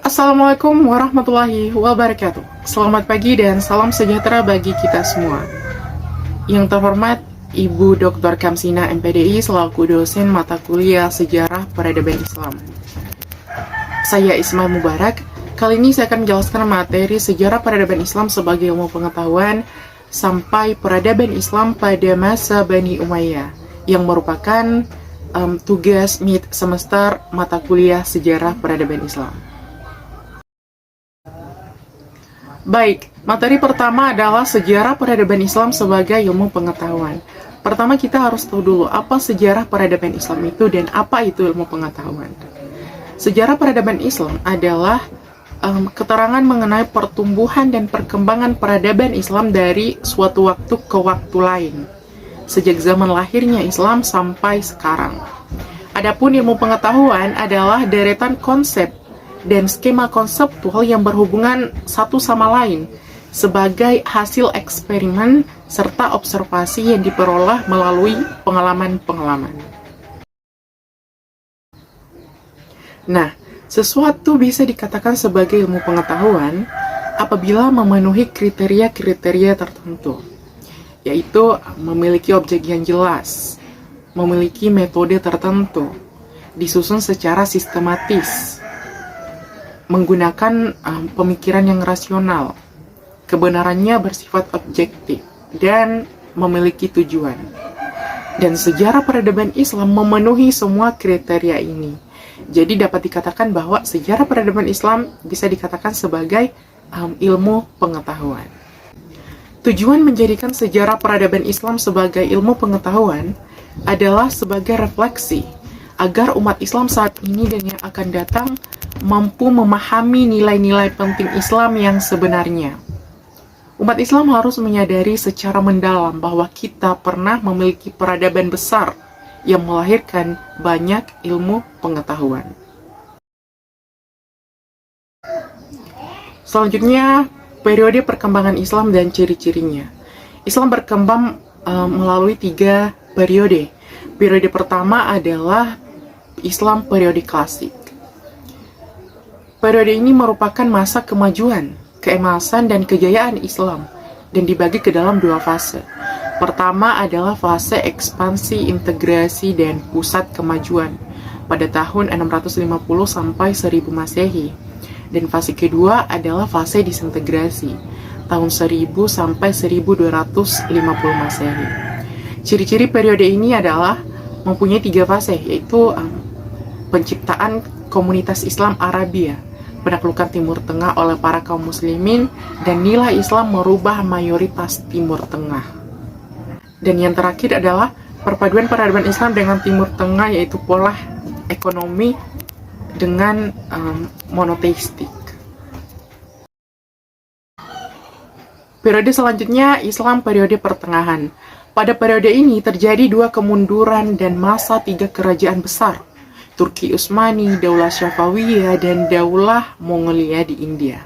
Assalamualaikum warahmatullahi wabarakatuh. Selamat pagi dan salam sejahtera bagi kita semua. Yang terhormat Ibu Dr. Kamsina MPDI selaku dosen mata kuliah Sejarah Peradaban Islam. Saya Ismail Mubarak. Kali ini saya akan menjelaskan materi Sejarah Peradaban Islam sebagai ilmu pengetahuan sampai peradaban Islam pada masa Bani Umayyah yang merupakan tugas mid semester mata kuliah Sejarah Peradaban Islam. Baik, materi pertama adalah sejarah peradaban Islam sebagai ilmu pengetahuan. Pertama kita harus tahu dulu apa sejarah peradaban Islam itu dan apa itu ilmu pengetahuan. Sejarah peradaban Islam adalah keterangan mengenai pertumbuhan dan perkembangan peradaban Islam dari suatu waktu ke waktu lain, sejak zaman lahirnya Islam sampai sekarang. Adapun ilmu pengetahuan adalah deretan konsep dan skema konseptual yang berhubungan satu sama lain sebagai hasil eksperimen serta observasi yang diperoleh melalui pengalaman-pengalaman. Nah, sesuatu bisa dikatakan sebagai ilmu pengetahuan apabila memenuhi kriteria-kriteria tertentu, yaitu memiliki objek yang jelas, memiliki metode tertentu, disusun secara sistematis, menggunakan pemikiran yang rasional, kebenarannya bersifat objektif, dan memiliki tujuan. Dan sejarah peradaban Islam memenuhi semua kriteria ini. Jadi dapat dikatakan bahwa sejarah peradaban Islam bisa dikatakan sebagai ilmu pengetahuan. Tujuan menjadikan sejarah peradaban Islam sebagai ilmu pengetahuan adalah sebagai refleksi agar umat Islam saat ini dan yang akan datang mampu memahami nilai-nilai penting Islam yang sebenarnya. Umat Islam harus menyadari secara mendalam bahwa kita pernah memiliki peradaban besar yang melahirkan banyak ilmu pengetahuan. Selanjutnya, periode perkembangan Islam dan ciri-cirinya. Islam berkembang melalui 3 periode. Periode pertama adalah Islam periode klasik. Periode ini merupakan masa kemajuan, keemasan, dan kejayaan Islam, dan dibagi ke dalam 2 fase. Pertama adalah fase ekspansi, integrasi, dan pusat kemajuan pada tahun 650 sampai 1000 Masehi. Dan fase kedua adalah fase disintegrasi, tahun 1000 sampai 1250 Masehi. Ciri-ciri periode ini adalah mempunyai 3 fase, yaitu penciptaan komunitas Islam Arabia, penaklukan Timur Tengah oleh para kaum muslimin, dan nilai Islam merubah mayoritas Timur Tengah. Dan yang terakhir adalah perpaduan peradaban Islam dengan Timur Tengah, yaitu pola ekonomi dengan monoteistik. Periode selanjutnya Islam periode pertengahan. Pada periode ini terjadi 2 kemunduran dan masa 3 kerajaan besar, Turki Utsmani, Daulah Syafawiyah, dan Daulah Mongolia di India.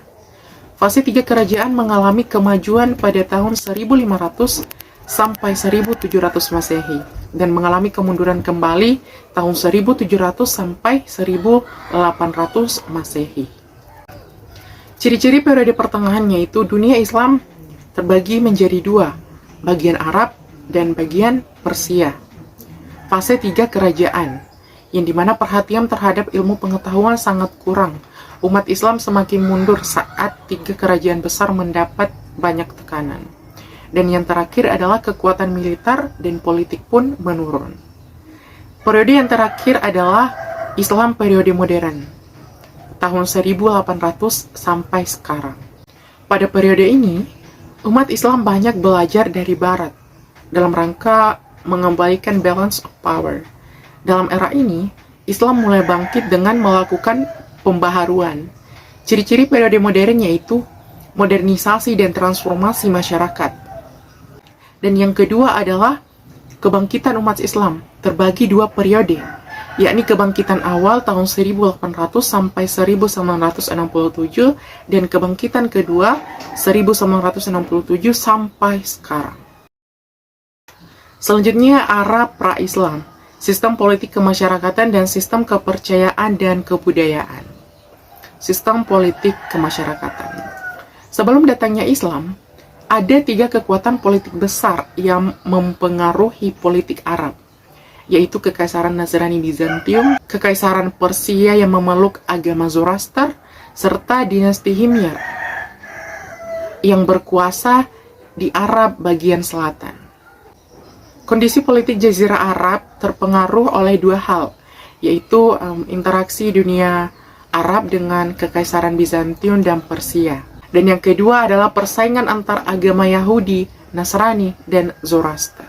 Fase 3 kerajaan mengalami kemajuan pada tahun 1500 sampai 1700 Masehi dan mengalami kemunduran kembali tahun 1700 sampai 1800 Masehi. Ciri-ciri periode pertengahan yaitu dunia Islam terbagi menjadi 2, bagian Arab dan bagian Persia. Fase 3 kerajaan, yang dimana perhatian terhadap ilmu pengetahuan sangat kurang. Umat Islam semakin mundur saat 3 kerajaan besar mendapat banyak tekanan. Dan yang terakhir adalah kekuatan militer dan politik pun menurun. Periode yang terakhir adalah Islam periode modern, tahun 1800 sampai sekarang. Pada periode ini, umat Islam banyak belajar dari Barat dalam rangka mengembalikan balance of power. Dalam era ini, Islam mulai bangkit dengan melakukan pembaharuan. Ciri-ciri periode modern yaitu modernisasi dan transformasi masyarakat. Dan yang kedua adalah kebangkitan umat Islam terbagi 2 periode, yakni kebangkitan awal tahun 1800 sampai 1967 dan kebangkitan kedua 1967 sampai sekarang. Selanjutnya Arab pra-Islam, sistem politik kemasyarakatan dan sistem kepercayaan dan kebudayaan. sistem politik kemasyarakatan. Sebelum datangnya Islam, ada 3 kekuatan politik besar yang mempengaruhi politik Arab, yaitu Kekaisaran Nasrani Bizantium, Kekaisaran Persia yang memeluk agama Zoroaster, serta dinasti Himyar yang berkuasa di Arab bagian selatan. Kondisi politik Jazirah Arab terpengaruh oleh 2 hal, yaitu interaksi dunia Arab dengan Kekaisaran Bizantium dan Persia. Dan yang kedua adalah persaingan antar agama Yahudi, Nasrani, dan Zoroaster.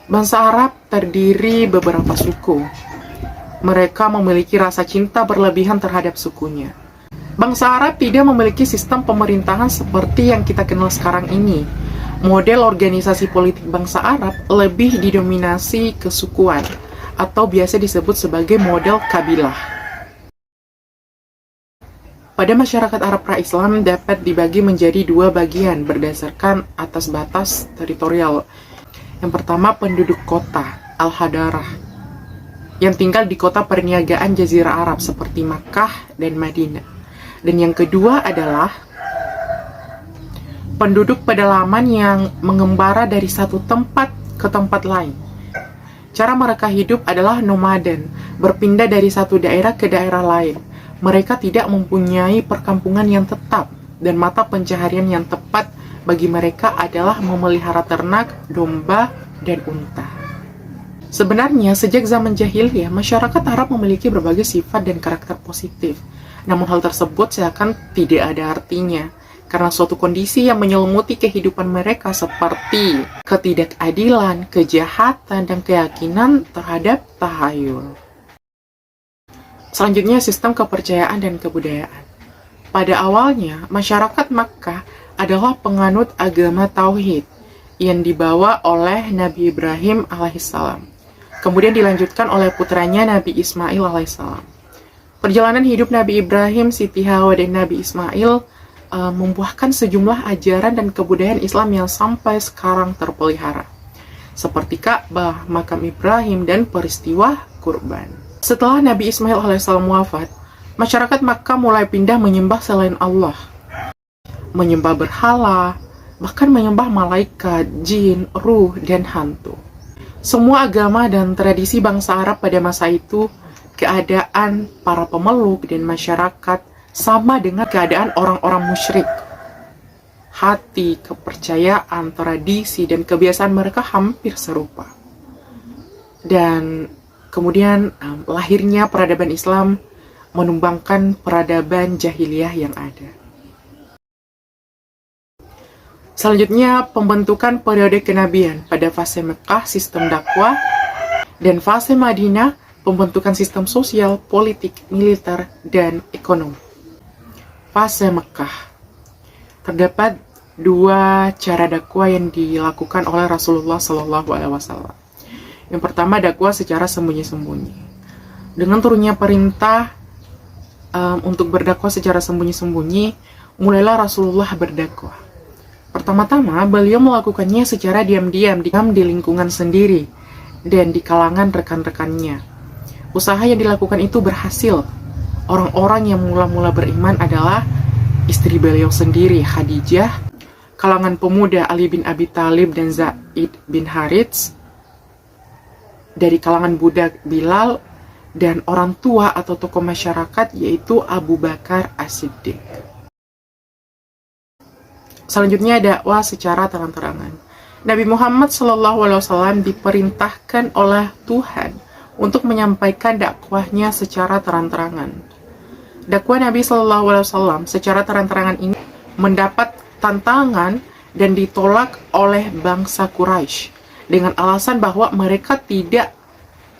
Bangsa Arab terdiri beberapa suku. Mereka memiliki rasa cinta berlebihan terhadap sukunya. Bangsa Arab tidak memiliki sistem pemerintahan seperti yang kita kenal sekarang ini. Model organisasi politik bangsa Arab lebih didominasi kesukuan, atau biasa disebut sebagai model kabilah. Pada masyarakat Arab pra-Islam dapat dibagi menjadi 2 bagian berdasarkan atas batas teritorial. Yang pertama, penduduk kota, Al-Hadarah, yang tinggal di kota perniagaan Jazirah Arab seperti Makkah dan Madinah. Dan yang kedua adalah penduduk pedalaman yang mengembara dari satu tempat ke tempat lain. Cara mereka hidup adalah nomaden, berpindah dari satu daerah ke daerah lain. Mereka tidak mempunyai perkampungan yang tetap, dan mata pencaharian yang tepat bagi mereka adalah memelihara ternak, domba, dan unta. Sebenarnya, sejak zaman jahiliyah, masyarakat Arab memiliki berbagai sifat dan karakter positif. Namun hal tersebut seakan tidak ada artinya, karena suatu kondisi yang menyelimuti kehidupan mereka seperti ketidakadilan, kejahatan, dan keyakinan terhadap tahayul. Selanjutnya, sistem kepercayaan dan kebudayaan. Pada awalnya, masyarakat Makkah adalah penganut agama Tauhid yang dibawa oleh Nabi Ibrahim alaihissalam. Kemudian dilanjutkan oleh putranya Nabi Ismail alaihissalam. Perjalanan hidup Nabi Ibrahim, Siti Hawa, dan Nabi Ismail membuahkan sejumlah ajaran dan kebudayaan Islam yang sampai sekarang terpelihara, seperti Ka'bah, makam Ibrahim, dan peristiwa kurban. Setelah Nabi Ismail alaihissalam wafat, masyarakat Makkah mulai pindah menyembah selain Allah, menyembah berhala, bahkan menyembah malaikat, jin, ruh, dan hantu. Semua agama dan tradisi bangsa Arab pada masa itu, keadaan para pemeluk dan masyarakat sama dengan keadaan orang-orang musyrik. Hati, kepercayaan, tradisi, dan kebiasaan mereka hampir serupa. Dan kemudian lahirnya peradaban Islam menumbangkan peradaban jahiliyah yang ada. Selanjutnya, pembentukan periode kenabian pada fase Mekah, sistem dakwah, dan fase Madinah, pembentukan sistem sosial, politik, militer, dan ekonomi. Fase Mekah. Terdapat 2 cara dakwah yang dilakukan oleh Rasulullah SAW. Yang pertama, dakwah secara sembunyi-sembunyi. Dengan turunnya perintah untuk berdakwah secara sembunyi-sembunyi, mulailah Rasulullah berdakwah. Pertama-tama, beliau melakukannya secara diam-diam di lingkungan sendiri dan di kalangan rekan-rekannya. Usaha yang dilakukan itu berhasil. Orang-orang yang mula-mula beriman adalah istri beliau sendiri, Khadijah, kalangan pemuda Ali bin Abi Thalib dan Zaid bin Harits, dari kalangan budak Bilal, dan orang tua atau tokoh masyarakat yaitu Abu Bakar As-Siddiq. Selanjutnya, dakwah secara terang-terangan. Nabi Muhammad SAW diperintahkan oleh Tuhan untuk menyampaikan dakwahnya secara terang-terangan. Dakwah Nabi SAW secara terang-terangan ini mendapat tantangan dan ditolak oleh bangsa Quraisy dengan alasan bahwa mereka tidak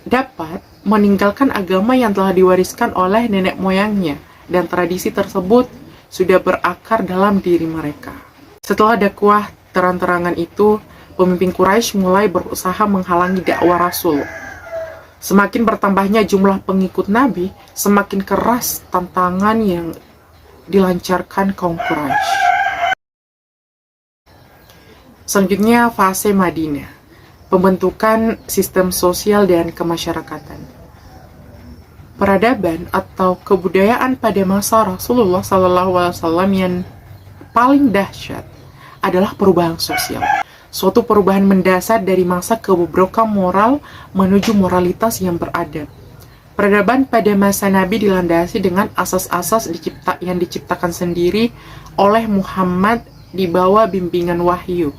dapat meninggalkan agama yang telah diwariskan oleh nenek moyangnya, dan tradisi tersebut sudah berakar dalam diri mereka. Setelah dakwah terang-terangan itu, pemimpin Quraisy mulai berusaha menghalangi dakwah Rasul. Semakin bertambahnya jumlah pengikut Nabi, semakin keras tantangan yang dilancarkan kaum Quraisy. Selanjutnya, fase Madinah, pembentukan sistem sosial dan kemasyarakatan. peradaban atau kebudayaan pada masa Rasulullah SAW yang paling dahsyat adalah perubahan sosial. Suatu perubahan mendasar dari masa kebobrokan moral menuju moralitas yang beradab. Peradaban pada masa Nabi dilandasi dengan asas-asas yang diciptakan sendiri oleh Muhammad di bawah bimbingan wahyu.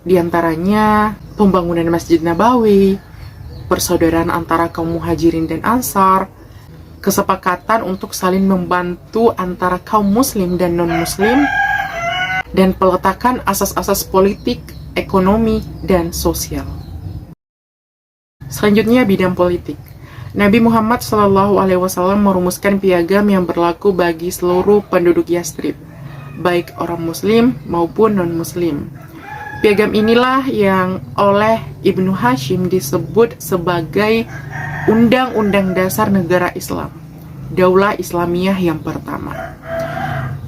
Di antaranya pembangunan Masjid Nabawi, persaudaraan antara kaum muhajirin dan ansar, kesepakatan untuk saling membantu antara kaum muslim dan non-muslim, dan peletakan asas-asas politik, ekonomi, dan sosial. Selanjutnya, bidang politik. Nabi Muhammad SAW merumuskan piagam yang berlaku bagi seluruh penduduk Yathrib, baik orang muslim maupun non-muslim. Piagam inilah yang oleh Ibnu Hashim disebut sebagai Undang-Undang Dasar Negara Islam, Daulah Islamiyah yang pertama.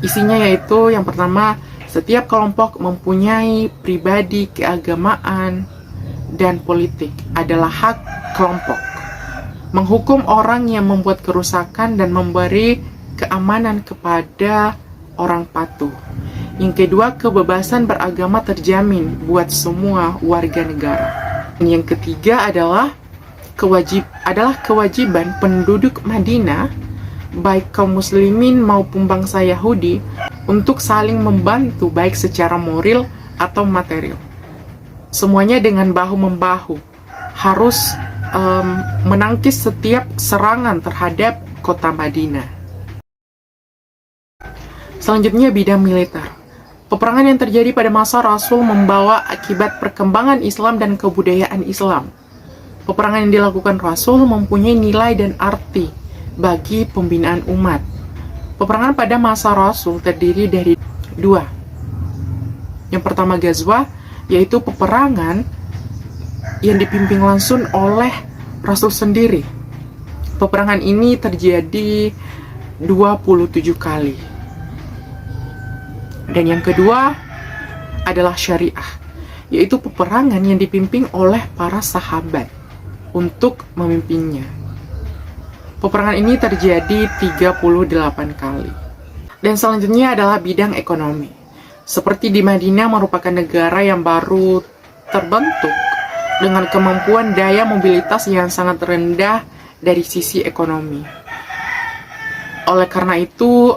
Isinya yaitu yang pertama, setiap kelompok mempunyai pribadi, keagamaan, dan politik adalah hak kelompok. Menghukum orang yang membuat kerusakan dan memberi keamanan kepada orang patuh. Yang kedua, kebebasan beragama terjamin buat semua warga negara. Yang ketiga adalah kewajiban penduduk Madinah, baik kaum muslimin maupun bangsa Yahudi, untuk saling membantu baik secara moral atau material. Semuanya dengan bahu-membahu, harus menangkis setiap serangan terhadap kota Madinah. Selanjutnya, bidang militer. Peperangan yang terjadi pada masa Rasul membawa akibat perkembangan Islam dan kebudayaan Islam. Peperangan yang dilakukan Rasul mempunyai nilai dan arti bagi pembinaan umat. Peperangan pada masa Rasul terdiri dari dua. Yang pertama, Ghazwah, yaitu peperangan yang dipimpin langsung oleh Rasul sendiri. Peperangan ini terjadi 27 kali. Dan yang kedua adalah Syariah, yaitu peperangan yang dipimpin oleh para sahabat untuk memimpinnya. Peperangan ini terjadi 38 kali. Dan selanjutnya adalah bidang ekonomi. Seperti di Madinah merupakan negara yang baru terbentuk dengan kemampuan daya mobilitas yang sangat rendah dari sisi ekonomi. Oleh karena itu,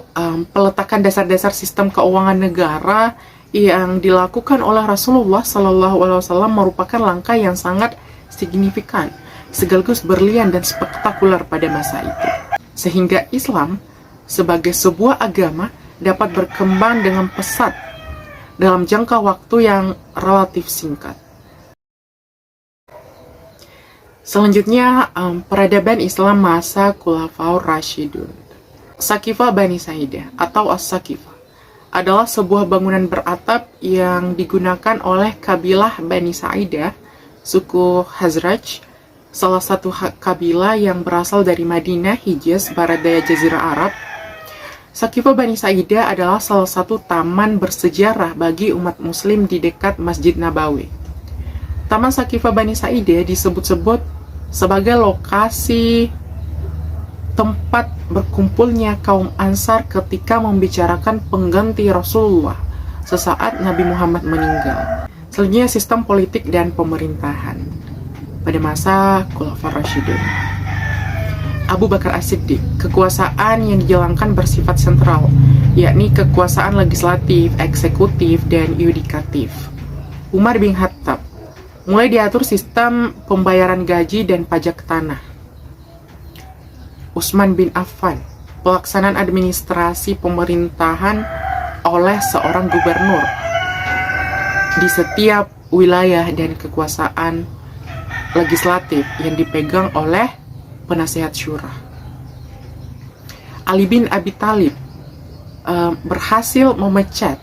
peletakan dasar-dasar sistem keuangan negara yang dilakukan oleh Rasulullah SAW merupakan langkah yang sangat signifikan, sekaligus berlian dan spektakuler pada masa itu. Sehingga Islam sebagai sebuah agama dapat berkembang dengan pesat dalam jangka waktu yang relatif singkat. Selanjutnya, peradaban Islam masa Khulafaur Rasyidun. Sakifah Bani Sa'idah atau As-Sakifah adalah sebuah bangunan beratap yang digunakan oleh kabilah Bani Sa'idah, suku Khazraj, salah satu kabilah yang berasal dari Madinah, Hijaz, barat daya Jazirah Arab. Sakifah Bani Sa'idah adalah salah satu taman bersejarah bagi umat muslim di dekat Masjid Nabawi. Taman Sakifah Bani Sa'idah disebut-sebut sebagai lokasi tempat berkumpulnya kaum Ansar ketika membicarakan pengganti Rasulullah sesaat Nabi Muhammad meninggal. Selanjutnya, sistem politik dan pemerintahan pada masa Khulafaur Rasyidun. Abu Bakar As-Siddiq, kekuasaan yang dijalankan bersifat sentral, yakni kekuasaan legislatif, eksekutif, dan yudikatif. Umar bin Khattab, mulai diatur sistem pembayaran gaji dan pajak tanah. Utsman bin Affan, pelaksanaan administrasi pemerintahan oleh seorang gubernur di setiap wilayah dan kekuasaan legislatif yang dipegang oleh penasihat syura. Ali bin Abi Thalib berhasil memecat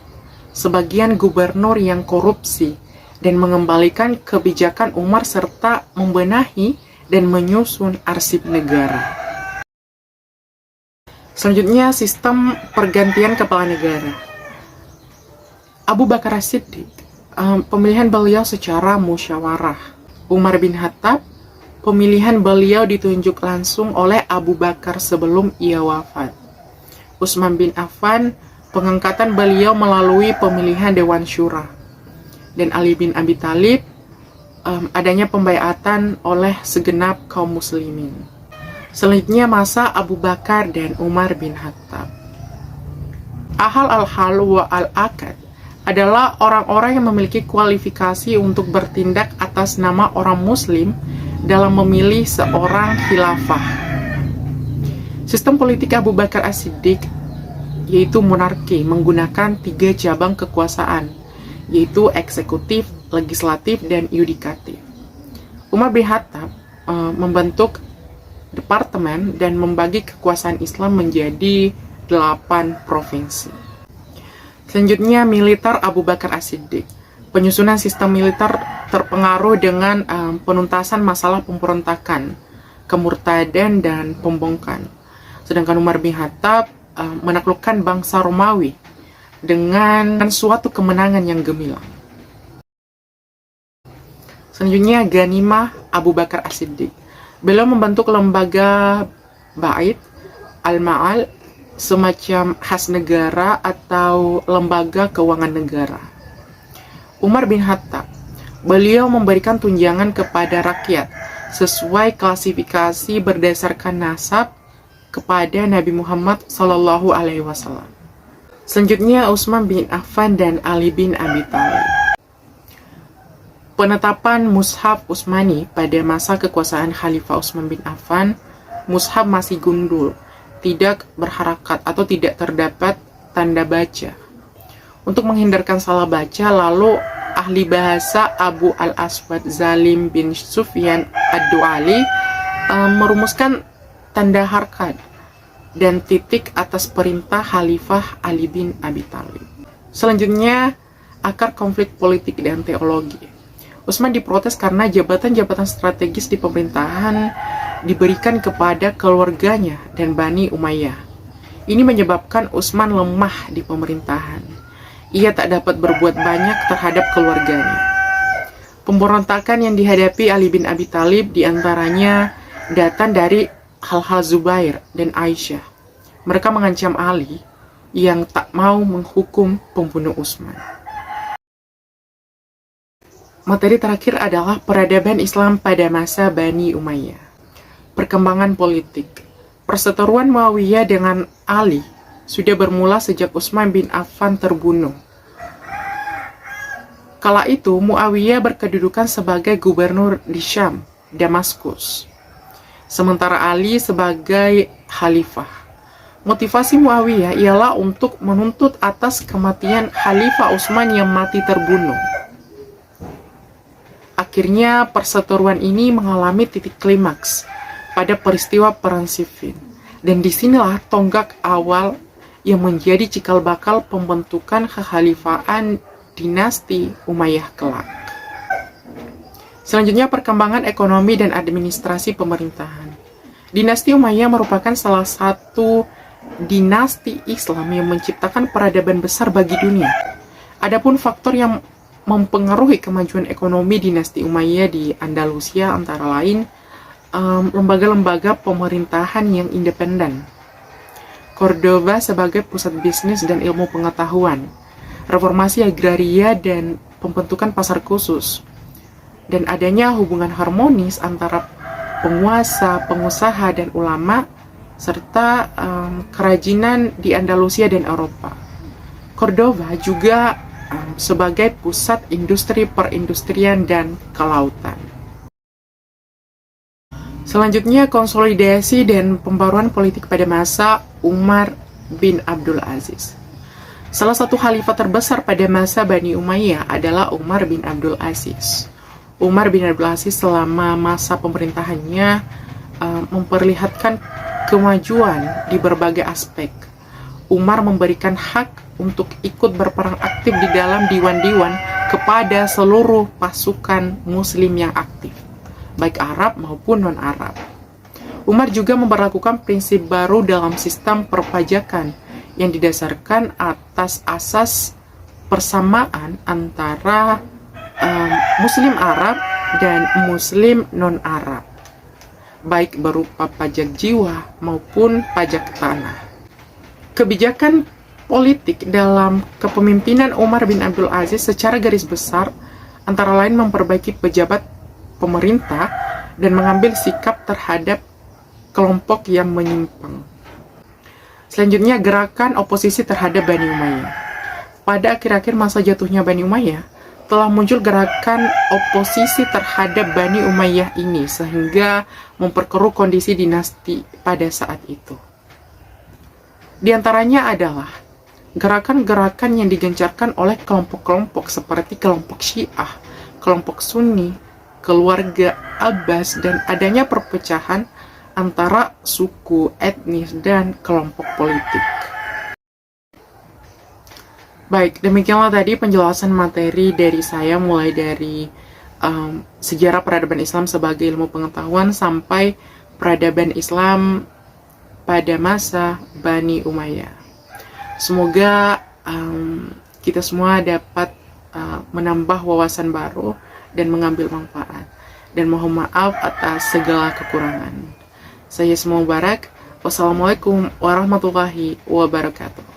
sebagian gubernur yang korupsi dan mengembalikan kebijakan Umar serta membenahi dan menyusun arsip negara. Selanjutnya, sistem pergantian kepala negara. Abu Bakar As-Siddiq, pemilihan beliau secara musyawarah. Umar bin Khattab pemilihan beliau ditunjuk langsung oleh Abu Bakar sebelum ia wafat. Utsman bin Affan, pengangkatan beliau melalui pemilihan Dewan Syura. Dan Ali bin Abi Thalib, adanya pembaiatan oleh segenap kaum muslimin. Selanjutnya masa Abu Bakar dan Umar bin Khattab. Ahal al-hal wa al-akad adalah orang-orang yang memiliki kualifikasi untuk bertindak atas nama orang muslim dalam memilih seorang khilafah. Sistem politik Abu Bakar As-Siddiq yaitu monarki menggunakan 3 cabang kekuasaan, yaitu eksekutif, legislatif, dan yudikatif. Umar bin Khattab membentuk departemen dan membagi kekuasaan Islam menjadi 8 provinsi. Selanjutnya, militer Abu Bakar As-Siddiq. Penyusunan sistem militer terpengaruh dengan penuntasan masalah pemberontakan, kemurtadan, dan pembongkan. Sedangkan Umar bin Khattab menaklukkan bangsa Romawi dengan suatu kemenangan yang gemilang. Selanjutnya, Ghanimah Abu Bakar As-Siddiq. Beliau membentuk lembaga Bait al-Ma'al, semacam khas negara atau lembaga keuangan negara. Umar bin Khattab, beliau memberikan tunjangan kepada rakyat sesuai klasifikasi berdasarkan nasab kepada Nabi Muhammad SAW. Selanjutnya, Utsman bin Affan dan Ali bin Abi Thalib. Penetapan Mushaf Utsmani pada masa kekuasaan Khalifah Utsman bin Affan, mushaf masih gundul, tidak berharakat atau tidak terdapat tanda baca. Untuk menghindarkan salah baca, lalu ahli bahasa Abu al-Aswad Zalim bin Sufyan ad-Du'ali merumuskan tanda harkat dan titik atas perintah Khalifah Ali bin Abi Thalib. Selanjutnya, akar konflik politik dan teologi. Utsman diprotes karena jabatan-jabatan strategis di pemerintahan diberikan kepada keluarganya dan Bani Umayyah. Ini menyebabkan Utsman lemah di pemerintahan. Ia tak dapat berbuat banyak terhadap keluarganya. Pemberontakan yang dihadapi Ali bin Abi Thalib diantaranya datang dari hal-hal Zubair dan Aisyah. Mereka mengancam Ali yang tak mau menghukum pembunuh Utsman. Materi terakhir adalah peradaban Islam pada masa Bani Umayyah. Perkembangan politik. Perseteruan Muawiyah dengan Ali sudah bermula sejak Utsman bin Affan terbunuh. Kala itu, Muawiyah berkedudukan sebagai gubernur di Syam, Damaskus, sementara Ali sebagai khalifah. Motivasi Muawiyah ialah untuk menuntut atas kematian Khalifah Utsman yang mati terbunuh. Akhirnya, perseteruan ini mengalami titik klimaks pada peristiwa Perang Siffin, dan disinilah tonggak awal yang menjadi cikal bakal pembentukan kekhalifahan dinasti Umayyah kelak. Selanjutnya, perkembangan ekonomi dan administrasi pemerintahan. Dinasti Umayyah merupakan salah satu dinasti Islam yang menciptakan peradaban besar bagi dunia. Adapun faktor yang mempengaruhi kemajuan ekonomi dinasti Umayyah di Andalusia antara lain lembaga-lembaga pemerintahan yang independen, Cordoba sebagai pusat bisnis dan ilmu pengetahuan, reformasi agraria dan pembentukan pasar khusus, dan adanya hubungan harmonis antara penguasa, pengusaha, dan ulama, serta kerajinan di Andalusia dan Eropa. Cordoba juga sebagai pusat industri perindustrian dan kelautan. Selanjutnya, konsolidasi dan pembaruan politik pada masa Umar bin Abdul Aziz. Salah satu khalifah terbesar pada masa Bani Umayyah adalah Umar bin Abdul Aziz. Umar bin Abdul Aziz selama masa pemerintahannya memperlihatkan kemajuan di berbagai aspek. Umar memberikan hak untuk ikut berperang aktif di dalam diwan-diwan kepada seluruh pasukan muslim yang aktif, baik Arab maupun non-Arab. Umar juga memberlakukan prinsip baru dalam sistem perpajakan yang didasarkan atas asas persamaan antara muslim Arab dan muslim non-Arab. baik berupa pajak jiwa maupun pajak tanah. Kebijakan politik dalam kepemimpinan Umar bin Abdul Aziz secara garis besar antara lain memperbaiki pejabat pemerintah dan mengambil sikap terhadap kelompok yang menyimpang. Selanjutnya, gerakan oposisi terhadap Bani Umayyah. Pada akhir-akhir masa jatuhnya Bani Umayyah, telah muncul gerakan oposisi terhadap Bani Umayyah ini sehingga memperkeruh kondisi dinasti pada saat itu. Di antaranya adalah gerakan-gerakan yang digencarkan oleh kelompok-kelompok seperti kelompok Syiah, kelompok Sunni, keluarga Abbas, dan adanya perpecahan antara suku, etnis, dan kelompok politik. Baik, demikianlah tadi penjelasan materi dari saya mulai dari sejarah peradaban Islam sebagai ilmu pengetahuan sampai peradaban Islam pada masa Bani Umayyah. Semoga kita semua dapat menambah wawasan baru dan mengambil manfaat. Dan mohon maaf atas segala kekurangan. Saya Isma Mubarak. Wassalamualaikum warahmatullahi wabarakatuh.